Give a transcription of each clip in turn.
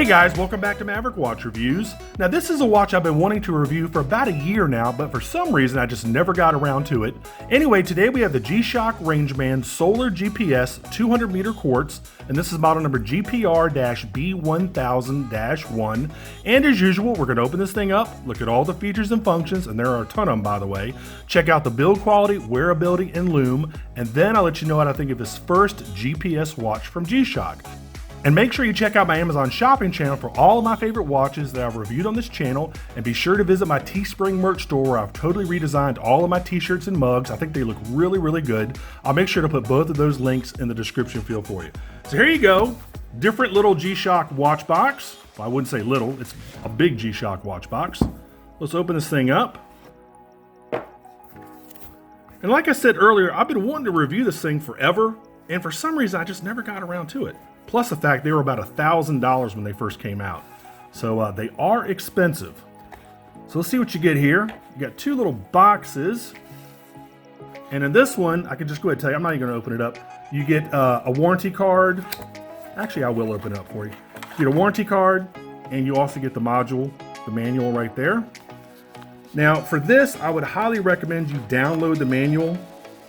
guys, welcome back to Maverick Watch Reviews. Now this is a watch I've been wanting to review for about a year now, but for some reason I just never got around to it. Anyway, today we have the G-Shock Rangeman Solar GPS 200 meter quartz, and this is model number GPR-B1000-1. And as usual, we're gonna open this thing up, look at all the features and functions, and there are a ton of them by the way. Check out the build quality, wearability, and lume, and then I'll let you know what I think of this first GPS watch from G-Shock. And make sure you check out my Amazon shopping channel for all of my favorite watches that I've reviewed on this channel, and be sure to visit my Teespring merch store where I've totally redesigned all of my t-shirts and mugs. I think they look really, really good. I'll make sure to put both of those links in the description field for you. So here you go, different little G-Shock watch box. Well, I wouldn't say little, it's a big G-Shock watch box. Let's open this thing up. And like I said earlier, I've been wanting to review this thing forever, and for some reason I just never got around to it. Plus the fact they were about $1,000 when they first came out. So they are expensive. So let's see what you get here. You got two little boxes. And in this one, I can just go ahead and tell you, I'm not even gonna open it up. You get a warranty card. Actually, I will open it up for you. You get a warranty card, and you also get the module, the manual right there. Now for this, I would highly recommend you download the manual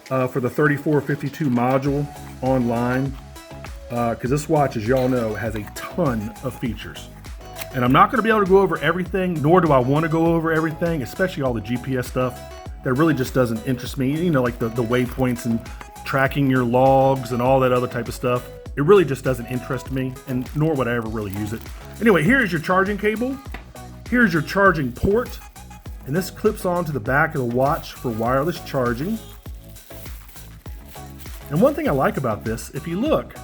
for the 3452 module online. Because this watch, as y'all know, has a ton of features. And I'm not going to be able to go over everything, nor do I want to go over everything, especially all the GPS stuff. That really just doesn't interest me. You know, like the waypoints and tracking your logs and all that other type of stuff. It really just doesn't interest me, and nor would I ever really use it. Anyway, here's your charging cable. Here's your charging port. And this clips onto the back of the watch for wireless charging. And one thing I like about this, if you look,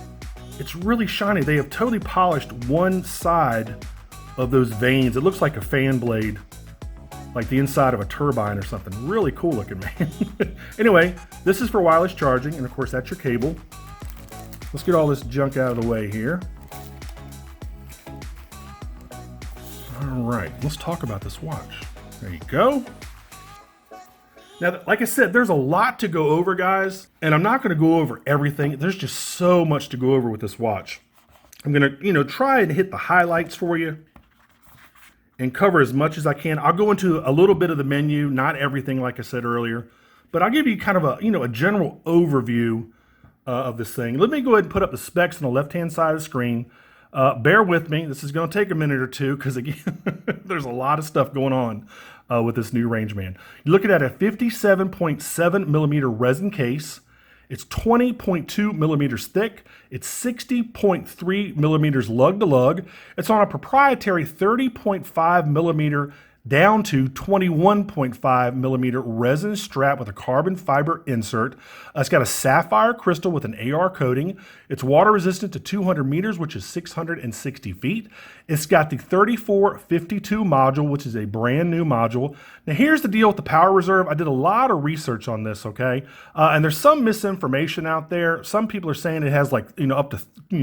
it's really shiny. They have totally polished one side of those vanes. It looks like a fan blade, like the inside of a turbine or something. Really cool looking, man. Anyway, this is for wireless charging, and of course that's your cable. Let's get all this junk out of the way here. All right, let's talk about this watch. There you go. Now, like I said, there's a lot to go over, guys, and I'm not going to go over everything. There's just so much to go over with this watch. I'm going to, try and hit the highlights for you and cover as much as I can. I'll go into a little bit of the menu, not everything, like I said earlier, but I'll give you kind of a, a general overview of this thing. Let me go ahead and put up the specs on the left-hand side of the screen. Bear with me. This is going to take a minute or two because, again, there's a lot of stuff going on with this new Rangeman. You're looking at a 57.7 millimeter resin case. It's 20.2 millimeters thick. It's 60.3 millimeters lug to lug. It's on a proprietary 30.5 millimeter down to 21.5 millimeter resin strap with a carbon fiber insert. It's got a sapphire crystal with an AR coating. It's water resistant to 200 meters, which is 660 feet. It's got the 3452 module, which is a brand new module. Now here's the deal with the power reserve. I did a lot of research on this, okay? And there's some misinformation out there. Some people are saying it has like, up to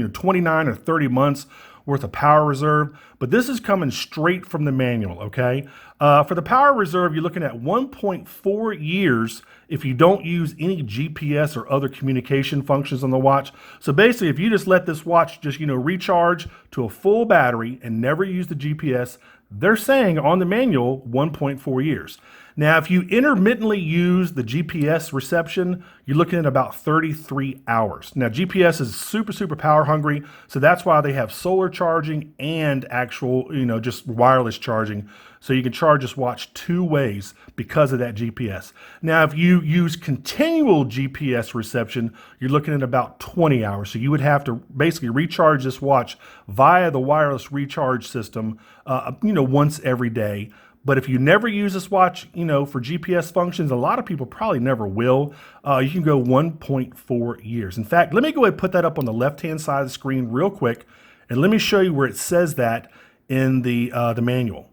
29 or 30 months worth of power reserve, but this is coming straight from the manual, okay? For the power reserve, you're looking at 1.4 years if you don't use any GPS or other communication functions on the watch. So basically, if you just let this watch just, recharge to a full battery and never use the GPS, they're saying on the manual 1.4 years. Now, if you intermittently use the GPS reception, you're looking at about 33 hours. Now, GPS is super, super power hungry, so that's why they have solar charging and actual, just wireless charging. So you can charge this watch two ways because of that GPS. Now, if you use continual GPS reception, you're looking at about 20 hours. So you would have to basically recharge this watch via the wireless recharge system, once every day. But if you never use this watch, for GPS functions, a lot of people probably never will, you can go 1.4 years. In fact, let me go ahead and put that up on the left-hand side of the screen real quick, and let me show you where it says that in the manual.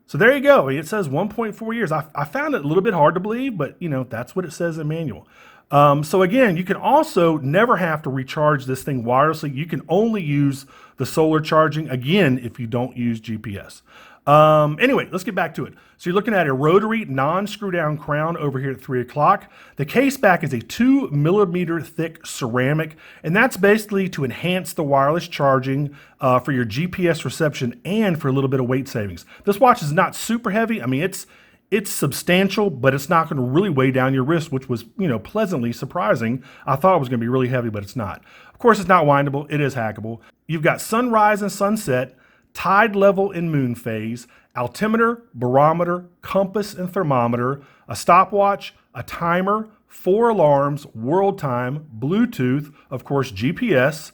So there you go. It says 1.4 years. I found it a little bit hard to believe, but, that's what it says in the manual. So again, you can also never have to recharge this thing wirelessly. You can only use the solar charging, again, if you don't use GPS. Anyway, let's get back to it. So you're looking at a rotary non-screw down crown over here at 3 o'clock. The Caseback is a 2 millimeter thick ceramic, and that's basically to enhance the wireless charging for your GPS reception and for a little bit of weight savings. This watch is not super heavy. I mean, it's substantial, but it's not going to really weigh down your wrist, which was, pleasantly surprising. I thought it was going to be really heavy, but it's not. Of course, it's not windable. It is hackable. You've got sunrise and sunset, tide level and moon phase, altimeter, barometer, compass and thermometer, a stopwatch, a timer, 4 alarms, world time, Bluetooth, of course, GPS.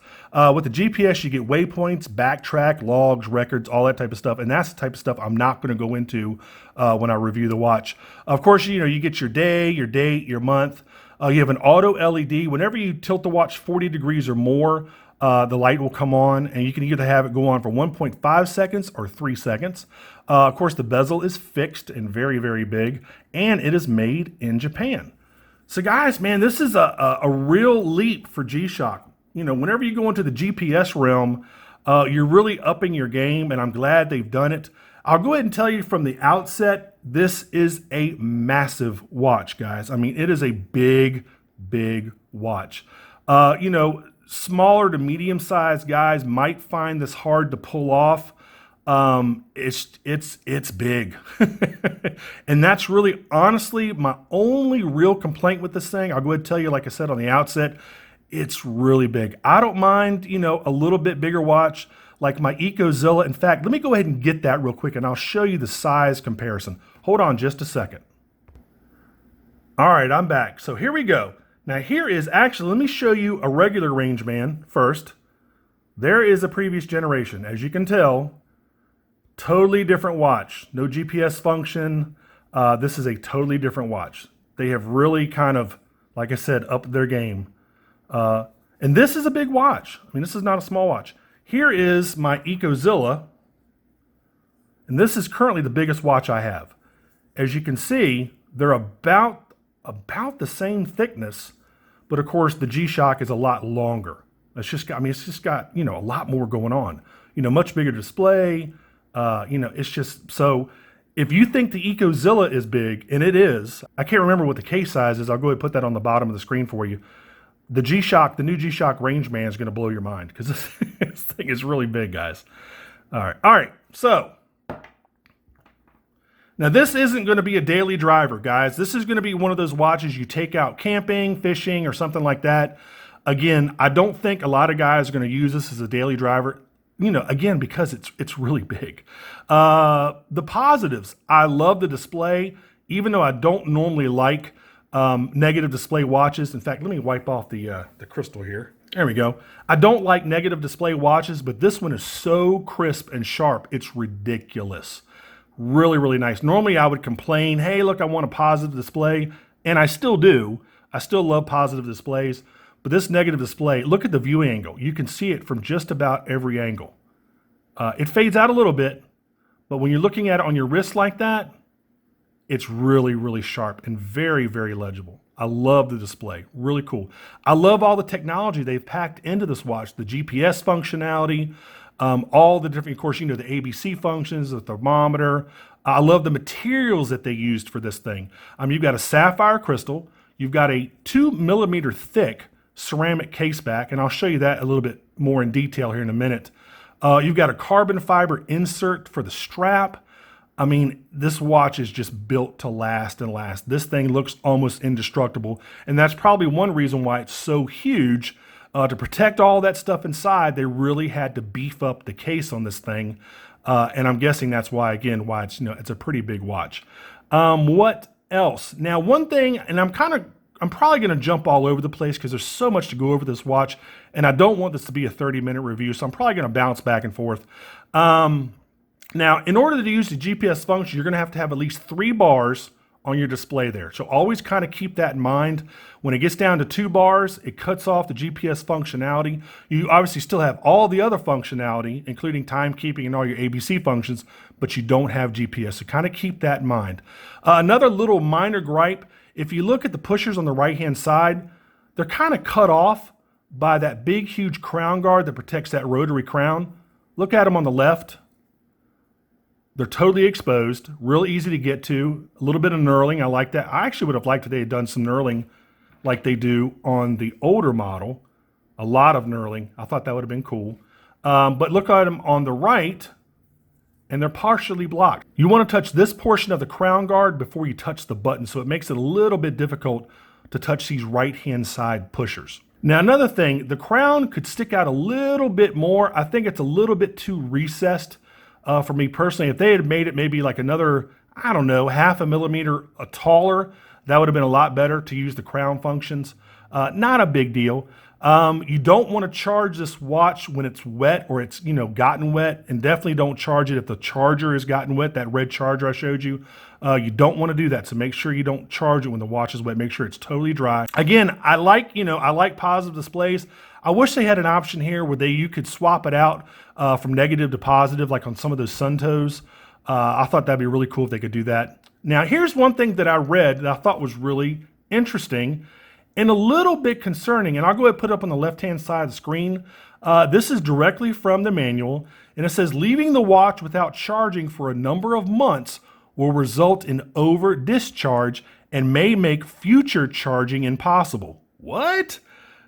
With the GPS, you get waypoints, backtrack, logs, records, all that type of stuff. And that's the type of stuff I'm not going to go into when I review the watch. Of course, you get your day, your date, your month. You have an auto LED. Whenever you tilt the watch 40 degrees or more, the light will come on, and you can either have it go on for 1.5 seconds or 3 seconds. Of course, the bezel is fixed and very, very big, and it is made in Japan. So guys, man, this is a real leap for G-Shock. Whenever you go into the GPS realm, you're really upping your game, and I'm glad they've done it. I'll go ahead and tell you from the outset, this is a massive watch, guys. I mean, it is a big, big watch. Smaller to medium-sized guys might find this hard to pull off. It's big. And that's really, honestly, my only real complaint with this thing. I'll go ahead and tell you, like I said on the outset, it's really big. I don't mind, a little bit bigger watch like my G-Zilla. In fact, let me go ahead and get that real quick and I'll show you the size comparison. Hold on just a second. All right, I'm back. So here we go. Now here is actually, let me show you a regular Rangeman first. There is a previous generation. As you can tell, totally different watch. No GPS function. This is a totally different watch. They have really kind of, like I said, upped their game. And this is a big watch. I mean, this is not a small watch. Here is my G-Zilla. And this is currently the biggest watch I have. As you can see, they're about the same thickness, but of course the G-Shock is a lot longer. It's just got a lot more going on. Much bigger display. It's just, so if you think the G-Zilla is big, and it is, I can't remember what the case size is. I'll go ahead and put that on the bottom of the screen for you. The G-Shock, the new G-Shock Rangeman is going to blow your mind because this thing is really big, guys. All right. So now this isn't going to be a daily driver, guys. This is going to be one of those watches you take out camping, fishing, or something like that. Again, I don't think a lot of guys are going to use this as a daily driver. Again, because it's really big. The positives, I love the display, even though I don't normally like negative display watches. In fact, let me wipe off the crystal here. There we go. I don't like negative display watches, but this one is so crisp and sharp, it's ridiculous. Really, really nice. Normally I would complain, hey, look, I want a positive display, and I still do. I still love positive displays, but this negative display, look at the view angle. You can see it from just about every angle. It fades out a little bit, but when you're looking at it on your wrist like that, it's really, really sharp and very, very legible. I love the display. Really cool. I love all the technology they've packed into this watch. The GPS functionality, all the different, of course, the ABC functions, the thermometer. I love the materials that they used for this thing. You've got a sapphire crystal. You've got a 2 millimeter thick ceramic caseback, and I'll show you that a little bit more in detail here in a minute. You've got a carbon fiber insert for the strap. I mean, this watch is just built to last and last. This thing looks almost indestructible, and that's probably one reason why it's so huge. To protect all that stuff inside, they really had to beef up the case on this thing, and I'm guessing that's why, again, why it's it's a pretty big watch. What else? Now, one thing, and I'm probably going to jump all over the place because there's so much to go over this watch, and I don't want this to be a 30-minute review, so I'm probably going to bounce back and forth. Now, in order to use the GPS function, you're going to have at least 3 bars on your display there. So always kind of keep that in mind. When it gets down to 2 bars, it cuts off the GPS functionality. You obviously still have all the other functionality, including timekeeping and all your ABC functions, but you don't have GPS. So kind of keep that in mind. Another little minor gripe, if you look at the pushers on the right-hand side, they're kind of cut off by that big, huge crown guard that protects that rotary crown. Look at them on the left. They're totally exposed, real easy to get to, a little bit of knurling. I like that. I actually would have liked if they had done some knurling like they do on the older model. A lot of knurling. I thought that would have been cool. But look at them on the right, and they're partially blocked. You want to touch this portion of the crown guard before you touch the button, so it makes it a little bit difficult to touch these right-hand side pushers. Now, another thing, the crown could stick out a little bit more. I think it's a little bit too recessed for me personally. If they had made it maybe like another, I don't know, half a millimeter taller, that would have been a lot better to use the crown functions. Not a big deal. You don't want to charge this watch when it's wet or it's, gotten wet, and definitely don't charge it if the charger has gotten wet, that red charger I showed you. You don't want to do that. So make sure you don't charge it when the watch is wet. Make sure it's totally dry. Again, I like positive displays. I wish they had an option here where you could swap it out from negative to positive, like on some of those Suntoes. I thought that'd be really cool if they could do that. Now, here's one thing that I read that I thought was really interesting and a little bit concerning, and I'll go ahead and put it up on the left-hand side of the screen. This is directly from the manual, and it says, leaving the watch without charging for a number of months will result in over discharge and may make future charging impossible. What?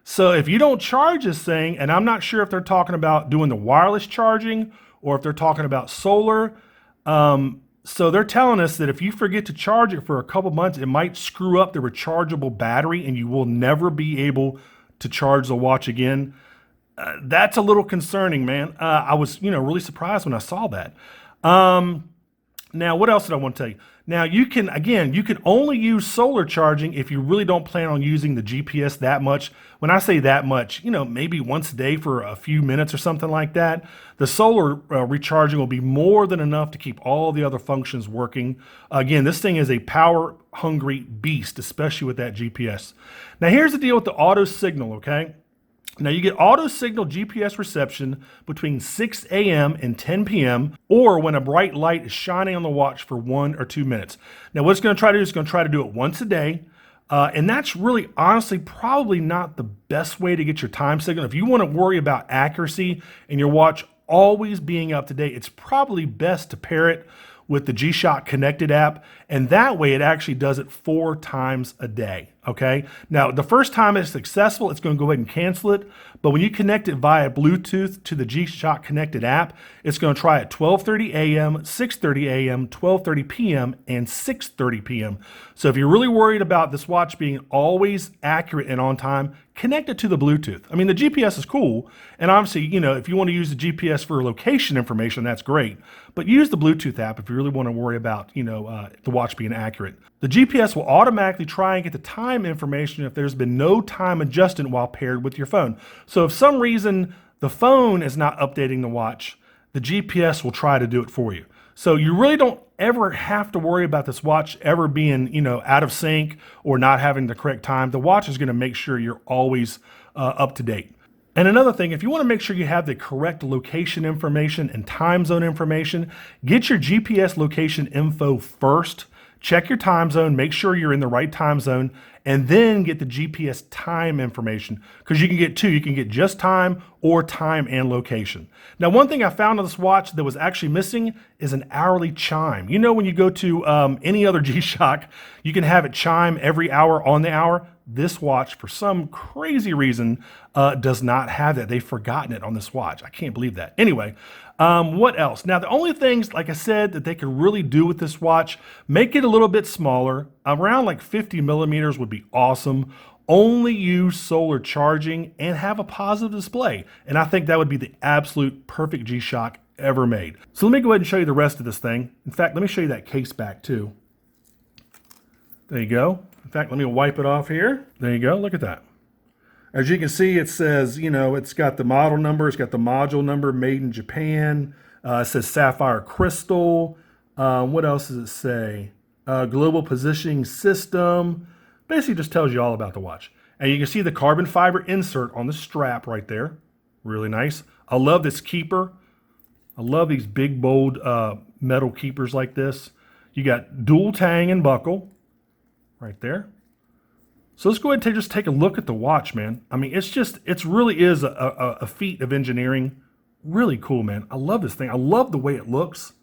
So if you don't charge this thing, and I'm not sure if they're talking about doing the wireless charging or if they're talking about solar, so they're telling us that if you forget to charge it for a couple months, it might screw up the rechargeable battery and you will never be able to charge the watch again. That's a little concerning, man. I was, really surprised when I saw that. Now, what else did I want to tell you? Now, you can only use solar charging if you really don't plan on using the GPS that much. When I say that much, maybe once a day for a few minutes or something like that. The solar recharging will be more than enough to keep all the other functions working. Again, this thing is a power-hungry beast, especially with that GPS. Now, here's the deal with the auto signal, okay? Now, you get auto signal GPS reception between 6 a.m. and 10 p.m. or when a bright light is shining on the watch for 1 or 2 minutes. Now, what it's going to try to do is it's going to try to do it once a day. And that's really, honestly, probably not the best way to get your time signal. If you want to worry about accuracy and your watch always being up to date, it's probably best to pair it with the G-Shock connected app, and that way it actually does it 4 times a day, okay? Now, the first time it's successful, it's gonna go ahead and cancel it, but when you connect it via Bluetooth to the G-Shock connected app, it's gonna try at 12:30 a.m., 6:30 a.m., 12:30 p.m., and 6:30 p.m. So if you're really worried about this watch being always accurate and on time, connect it to the Bluetooth. I mean, the GPS is cool, and obviously, if you want to use the GPS for location information, that's great. But use the Bluetooth app if you really want to worry about, the watch being accurate. The GPS will automatically try and get the time information if there's been no time adjustment while paired with your phone. So if some reason the phone is not updating the watch, the GPS will try to do it for you. So you really don't ever have to worry about this watch ever being, out of sync or not having the correct time. The watch is going to make sure you're always up to date. And another thing, if you want to make sure you have the correct location information and time zone information, get your GPS location info first. Check your time zone, make sure you're in the right time zone, and then get the GPS time information, because you can get two. You can get just time or time and location. Now, one thing I found on this watch that was actually missing is an hourly chime. When you go to any other G-Shock, you can have it chime every hour on the hour. This watch, for some crazy reason, does not have that. They've forgotten it on this watch. I can't believe that. Anyway, what else? Now, the only things, like I said, that they could really do with this watch, make it a little bit smaller. Around like 50 millimeters would be awesome. Only use solar charging and have a positive display. And I think that would be the absolute perfect G-Shock ever made. So let me go ahead and show you the rest of this thing. In fact, let me show you that case back too. There you go. In fact, let me wipe it off here. There you go. Look at that. As you can see, it says, it's got the model number. It's got the module number, made in Japan. It says sapphire crystal. What else does it say? Global positioning system. Basically just tells you all about the watch. And you can see the carbon fiber insert on the strap right there. Really nice. I love this keeper. I love these big, bold metal keepers like this. You got dual tang and buckle right there. So let's go ahead and just take a look at the watch, man. I mean, it really is a feat of engineering. Really cool, man. I love this thing. I love the way it looks.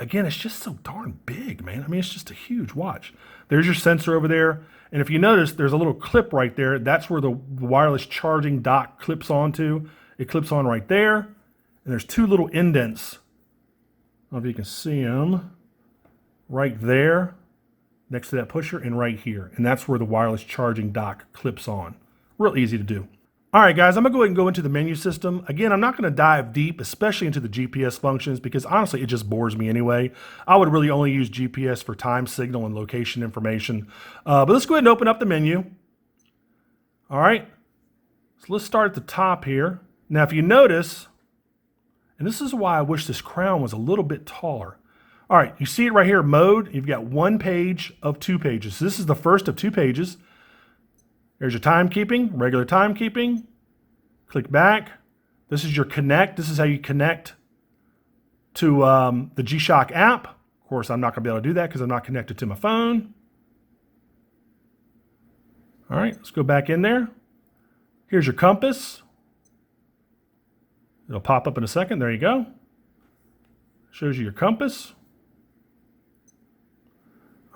again, it's just so darn big, man. I mean, it's just a huge watch. There's your sensor over there. And if you notice, there's a little clip right there. That's where the wireless charging dock clips onto. It clips on right there. And there's two little indents. I don't know if you can see them. Right there, next to that pusher, and right here. And that's where the wireless charging dock clips on. Real easy to do. All right, guys, I'm gonna go ahead and go into the menu system. Again, I'm not gonna dive deep, especially into the GPS functions, because honestly, it just bores me anyway. I would really only use GPS for time signal and location information. But let's go ahead and open up the menu. All right, so let's start at the top here. Now, if you notice, and this is why I wish this crown was a little bit taller. All right, you see it right here, mode. You've got one page of 2 pages. So this is the first of 2 pages. There's your timekeeping, regular timekeeping. Click back. This is your connect. This is how you connect to the G-Shock app. Of course, I'm not going to be able to do that because I'm not connected to my phone. All right, let's go back in there. Here's your compass. It'll pop up in a second. There you go. Shows you your compass.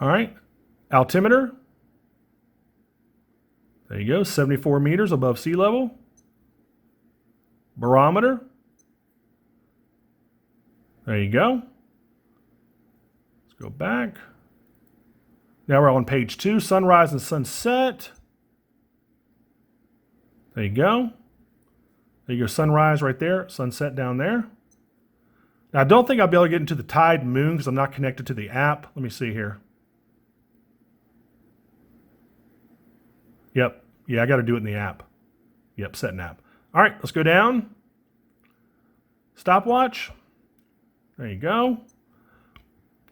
All right, altimeter. There you go, 74 meters above sea level. Barometer. There you go. Let's go back. Now we're on page 2, sunrise and sunset. There you go. There you go, sunrise right there, sunset down there. Now I don't think I'll be able to get into the tide and moon because I'm not connected to the app. Let me see here. Yep. Yeah, I got to do it in the app. Yep, set an app. All right, let's go down. Stopwatch. There you go.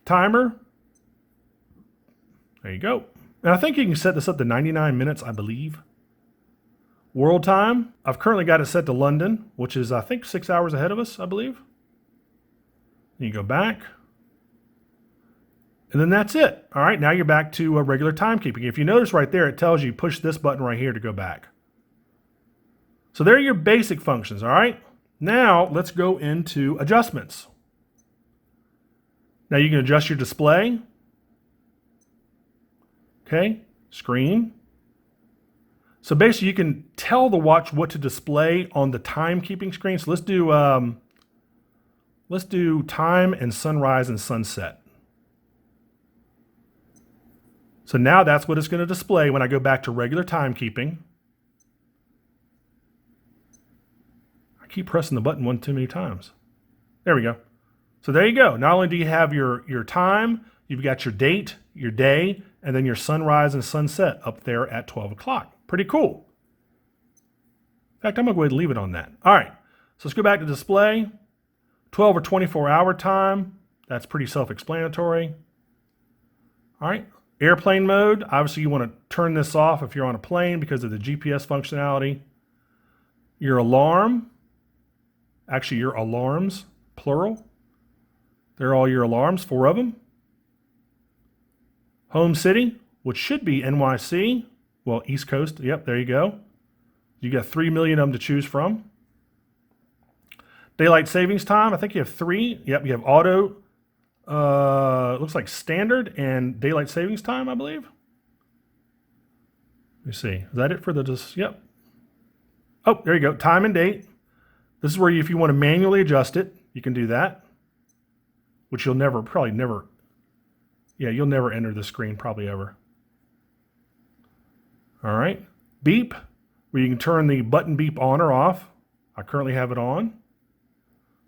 Timer. There you go. And I think you can set this up to 99 minutes, I believe. World time. I've currently got it set to London, which is, I think, 6 hours ahead of us, I believe. You go back. And then that's it. All right, now you're back to regular timekeeping. If you notice right there, it tells you push this button right here to go back. So there are your basic functions, all right? Now let's go into adjustments. Now you can adjust your display. Okay, screen. So basically you can tell the watch what to display on the timekeeping screen. So let's do time and sunrise and sunset. So now that's what it's going to display when I go back to regular timekeeping. I keep pressing the button one too many times. There we go. So there you go. Not only do you have your time, you've got your date, your day, and then your sunrise and sunset up there at 12 o'clock. Pretty cool. In fact, I'm going to go ahead and leave it on that. All right. So let's go back to display. 12 or 24-hour time. That's pretty self-explanatory. All right. Airplane mode, obviously you want to turn this off if you're on a plane because of the GPS functionality. Your alarm, actually your alarms, plural. They're all your alarms, 4 of them. Home city, which should be NYC. Well, East Coast, yep, there you go. You got 3 million of them to choose from. Daylight savings time, I think you have 3. Yep, you have auto. It looks like standard and daylight savings time, I believe. Let me see. Is that it for the, yep. Oh, there you go. Time and date. This is where if you want to manually adjust it, you can do that. Which you'll probably never, you'll never enter the screen, probably ever. All right. Beep, where you can turn the button beep on or off. I currently have it on.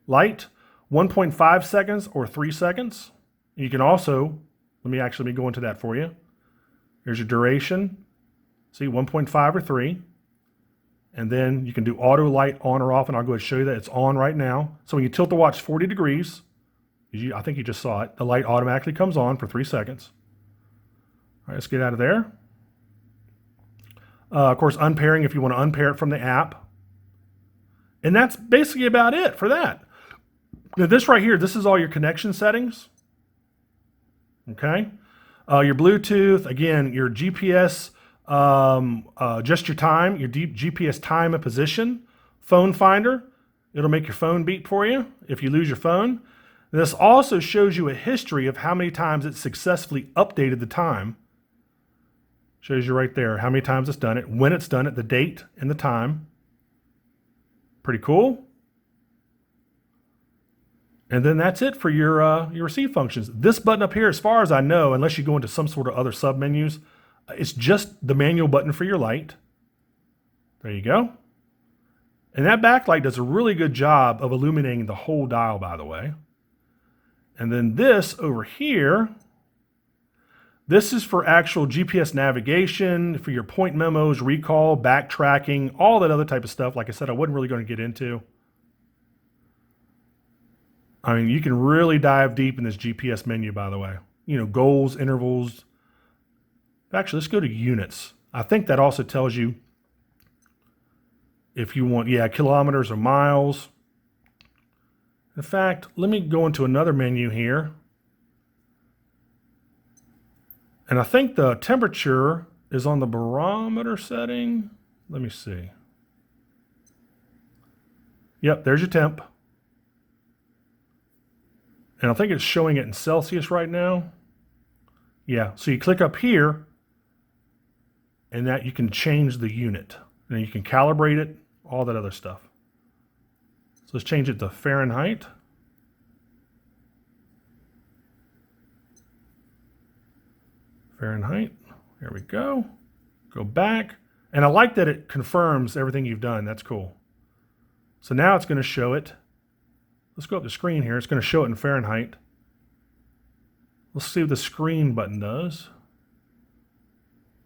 Light. 1.5 seconds or 3 seconds. You can also, let me go into that for you. There's your duration. See, 1.5 or 3. And then you can do auto light on or off, and I'll go ahead and show you that it's on right now. So when you tilt the watch 40 degrees, I think you just saw it, the light automatically comes on for 3 seconds. All right, let's get out of there. Of course, unpairing if you want to unpair it from the app. And that's basically about it for that. Now this right here, this is all your connection settings. Okay. Your Bluetooth, again, your GPS, just your time, your GPS time and position, phone finder. It'll make your phone beep for you if you lose your phone. This also shows you a history of how many times it successfully updated the time. Shows you right there how many times it's done it, when it's done it, the date and the time. Pretty cool. And then that's it for your receive functions. This button up here, as far as I know, unless you go into some sort of other submenus, it's just the manual button for your light. There you go. And that backlight does a really good job of illuminating the whole dial, by the way. And then this over here, this is for actual GPS navigation, for your point memos, recall, backtracking, all that other type of stuff. Like I said, I wasn't really going to get into. I mean, you can really dive deep in this GPS menu, by the way. You know, goals, intervals. Actually, let's go to units. I think that also tells you if you want, kilometers or miles. In fact, let me go into another menu here. And I think the temperature is on the barometer setting. Let me see. Yep, there's your temp. And I think it's showing it in Celsius right now. Yeah, so you click up here, and that you can change the unit. And you can calibrate it, all that other stuff. So let's change it to Fahrenheit. Fahrenheit, there we go. Go back. And I like that it confirms everything you've done. That's cool. So now it's going to show it. Let's go up the screen here. It's going to show it in Fahrenheit. Let's see what the screen button does.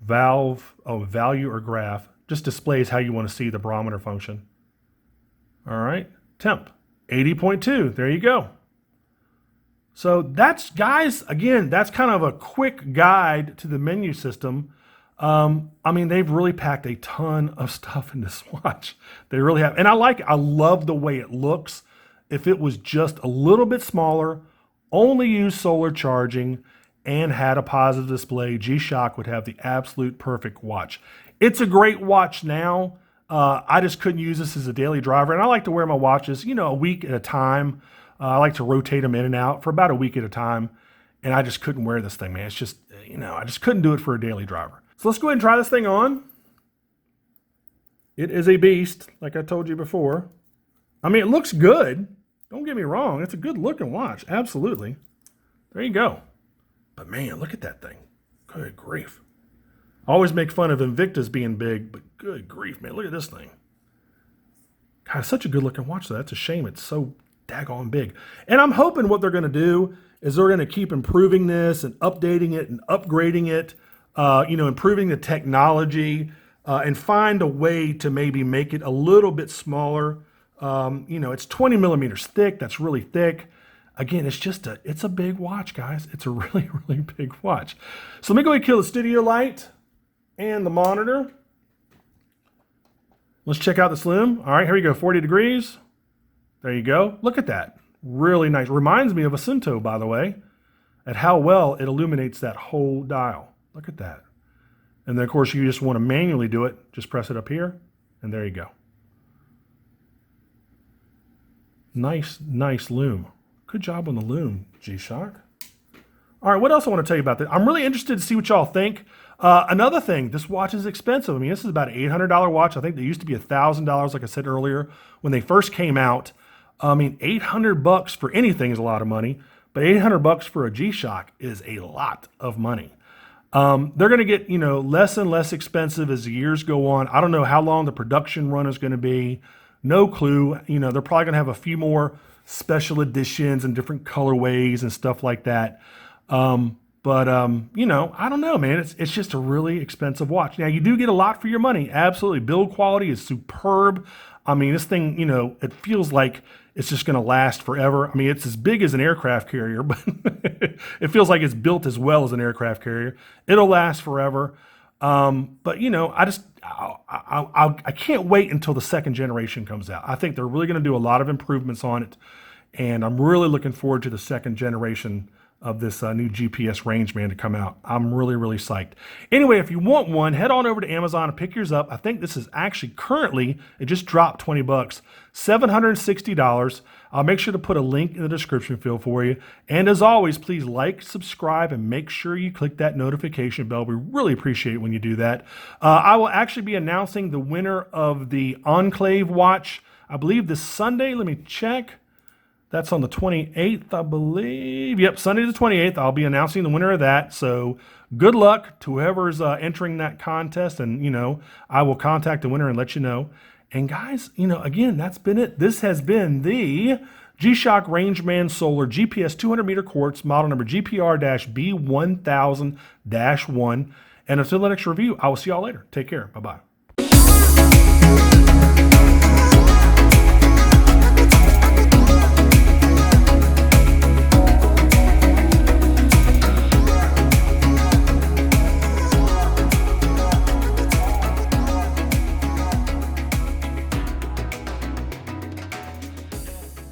Value or graph. Just displays how you want to see the barometer function. All right, temp, 80.2. There you go. So that's, guys, again, that's kind of a quick guide to the menu system. I mean, they've really packed a ton of stuff in this watch. They really have. And I love the way it looks. If it was just a little bit smaller, only used solar charging, and had a positive display, G-Shock would have the absolute perfect watch. It's a great watch now. I just couldn't use this as a daily driver. And I like to wear my watches, you know, a week at a time. I like to rotate them in and out for about a week at a time. And I just couldn't wear this thing, man. It's just, you know, I just couldn't do it for a daily driver. So let's go ahead and try this thing on. It is a beast, like I told you before. I mean, it looks good. Don't get me wrong. It's a good looking watch. Absolutely. There you go. But man, look at that thing. Good grief. I always make fun of Invictus being big, but good grief, man. Look at this thing. God, it's such a good looking watch, though. That's a shame it's so daggone big. And I'm hoping what they're going to do is they're going to keep improving this and updating it and upgrading it, you know, improving the technology and find a way to maybe make it a little bit smaller. You know, it's 20 millimeters thick. That's really thick. Again, it's a big watch, guys. It's a really, really big watch. So let me go ahead and kill the studio light and the monitor. Let's check out this lume. All right, here we go, 40 degrees. There you go. Look at that. Really nice. Reminds me of a Cento, by the way, at how well it illuminates that whole dial. Look at that. And then, of course, you just want to manually do it. Just press it up here, and there you go. Nice, nice lume. Good job on the lume, G-Shock. All right, what else I want to tell you about this? I'm really interested to see what y'all think. Another thing, this watch is expensive. I mean, this is about an $800 watch. I think they used to be $1,000, like I said earlier, when they first came out. I mean, $800 for anything is a lot of money, but $800 for a G-Shock is a lot of money. They're going to get, you know, less and less expensive as the years go on. I don't know how long the production run is going to be. No clue. You know, they're probably going to have a few more special editions and different colorways and stuff like that. You know, I don't know, man. It's just a really expensive watch. Now, you do get a lot for your money. Absolutely. Build quality is superb. I mean, this thing, you know, it feels like it's just going to last forever. I mean, it's as big as an aircraft carrier, but it feels like it's built as well as an aircraft carrier. It'll last forever. But, you know, I can't wait until the second generation comes out. I think they're really going to do a lot of improvements on it. And I'm really looking forward to the second generation of this new GPS Rangeman to come out. I'm really, really psyched. Anyway, if you want one, head on over to Amazon and pick yours up. I think this is actually currently, it just dropped 20 bucks, $760. I'll make sure to put a link in the description field for you. And as always, please like, subscribe, and make sure you click that notification bell. We really appreciate it when you do that. I will actually be announcing the winner of the Enclave watch, I believe this Sunday. Let me check. That's on the 28th, I believe. Yep, Sunday the 28th. I'll be announcing the winner of that. So good luck to whoever's entering that contest. And, you know, I will contact the winner and let you know. And guys, you know, again, that's been it. This has been the G-Shock Rangeman Solar GPS 200-meter quartz, model number GPR-B1000-1. And until the next review, I will see y'all later. Take care. Bye-bye.